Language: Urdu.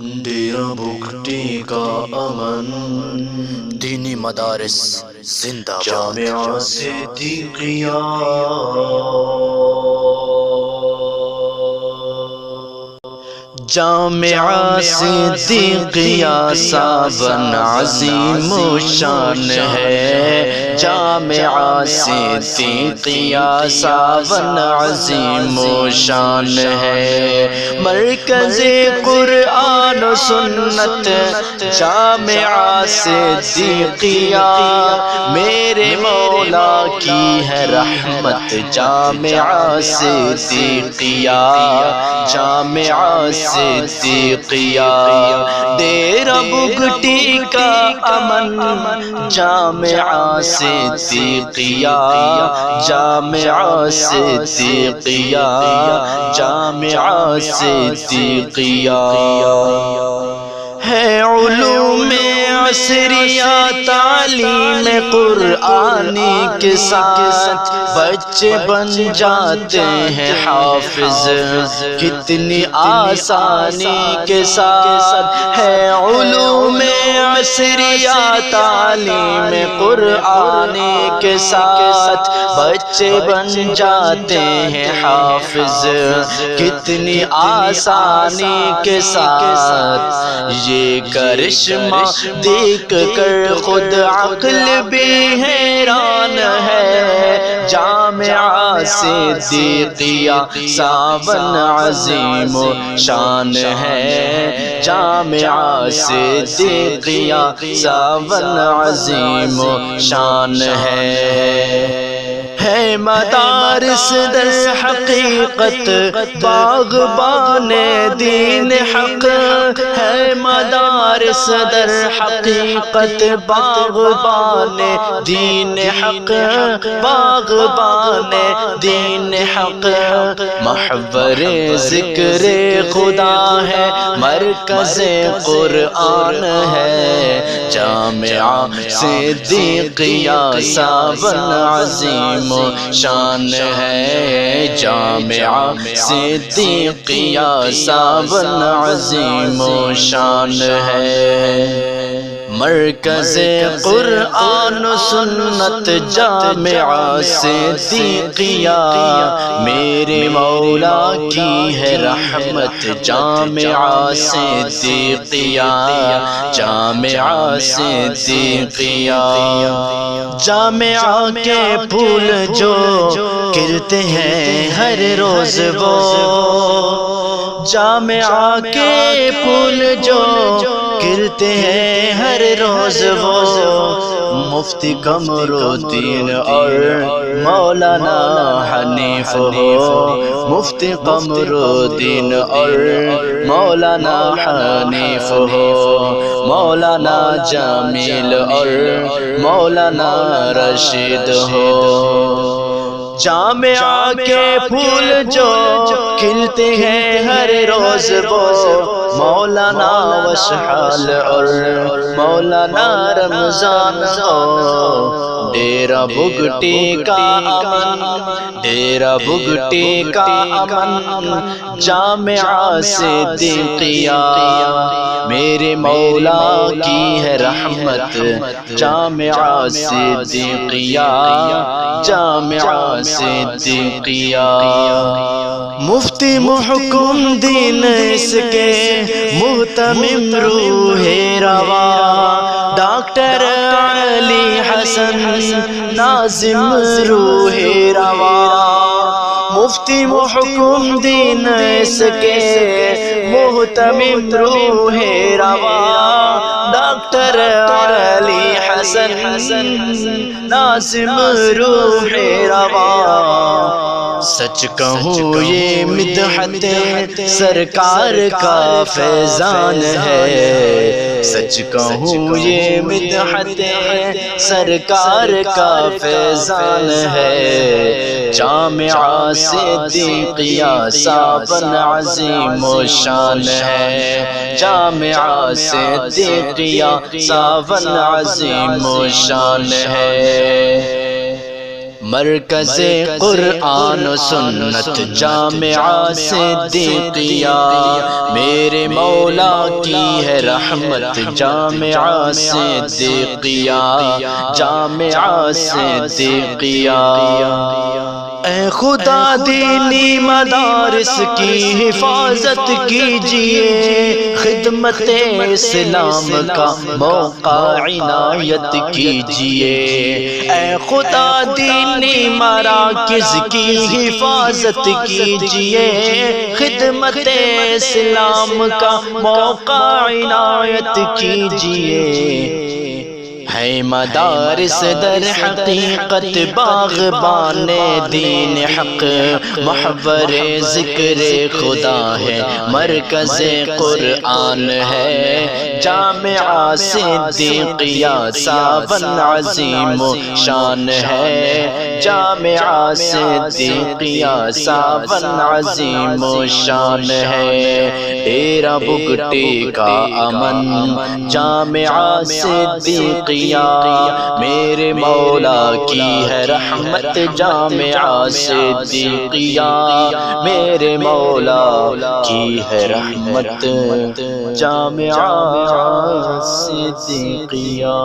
ڈیرہ بگٹی کا امن، دینی مدارس زندہ باد۔ جامعہ صدیقیہ، جامعہ صدیقیہ سابن عظیم و شان ہے، جامعہ صدیقیہ سابن عظیم و شان ہے، مرکز قرآن و سنت جامعہ صدیقیہ، میرے مولا کی ہے رحمت جامعہ صدیقیہ، جامعہ صدیقیہ، ڈیرہ بگٹی کا امن جامعہ صدیقیہ، جامعہ صدیقیہ، جامعہ صدیقیہ، ہے علوم عصریہ تعلیم قرآنی کے ساتھ بچے بن جاتے ہیں حافظ، کتنی آسانی کے ساتھ ہے علوم عصریہ تعلیم قرآنی کے ساتھ بچے بن جاتے ہیں حافظ، کتنی آسانی کے ساتھ، یہ کرشمہ دیکھ کر خود عقل بھی حیران ہے، جامعہ صدیقیہ سابن عظیم و شان ہے، جامعہ صدیقیہ سابن عظیم و شان ہے مدارس در حقیقت باغبان دین حق، ہے مدارس در حقیقت باغبان دین حق، باغبان دین حق، محور ذکر خدا ہے، مرکز قرآن ہے، جامعہ صدیقیہ سابن عظیم و شان ہے، جامعہ صدیقیہ سابن عظیم و شان ہے، مرکز قرآن و سنت جامعہ صدیقیہ، میرے مولا کی ہے رحمت جامعہ صدیقیہ، جامعہ صدیقیہ، جامعہ کے پھول جو کھلتے ہیں ہر روز وہ، جامعہ کے پھول جو کھلتے ہیں ہر روز وہ، مفتی قمر الدین اور مولانا حنیف ہو، مفتی قمر الدین اور مولانا حنیف ہو، مولانا جمیل اور مولانا رشید ہو، جامعہ کے پھول جو کھلتے ہیں ہر روز وہ، مولانا وشحال اور مولانا رمضان ہو، ڈیرہ بگٹی کا امن، ڈیرہ بگٹی کا امن جامعہ صدیقیہ، میرے مولا کی ہے رحمت جامعہ صدیقیہ، جامعہ صدیقیہ، مفتی محکم دین اس کے محتمم روح رواں، ڈاکٹر علی حسن ناظم روح رواں، مفتی محکم دین اس کے محتمم روح رواں، ڈاکٹر علی حسن ناظم روح رواں، سچ کہوں یہ مدحت سرکار کا فیضان ہے، سچ کہوں یہ مدحت سرکار کا فیضان ہے، جامعہ صدیقیہ سابن عظیم و شان ہے، جامعہ صدیقیہ سابن عظیم و شان ہے، مرکز قرآن و سنت جامعہ صدیقیہ، میرے مولا کی ہے رحمت جامعہ صدیقیہ، جامعہ صدیقیہ۔ اے خدا دینی مدارس کی حفاظت کیجئے، خدمت اسلام کا موقع عنایت کیجئے۔ اے خدا دینی مراکز کی حفاظت کیجئے، خدمت اسلام کا موقع عنایت کیجئے۔ ہے مدارس در حقیقت باغبان دین حق، محور ذکر خدا ہے، مرکز قرآن ہے، جامعہ صدیقیہ ساون عظیم و شان ہے، جامعہ صدیقیہ ساون عظیم و شان ہے۔ ڈیرہ بگٹی کا امن جامعہ صدیقیہ، میرے مولا کی ہے رحمت جامعہ صدیقیہ، میرے مولا کی ہے رحمت جامعہ صدیقیہ۔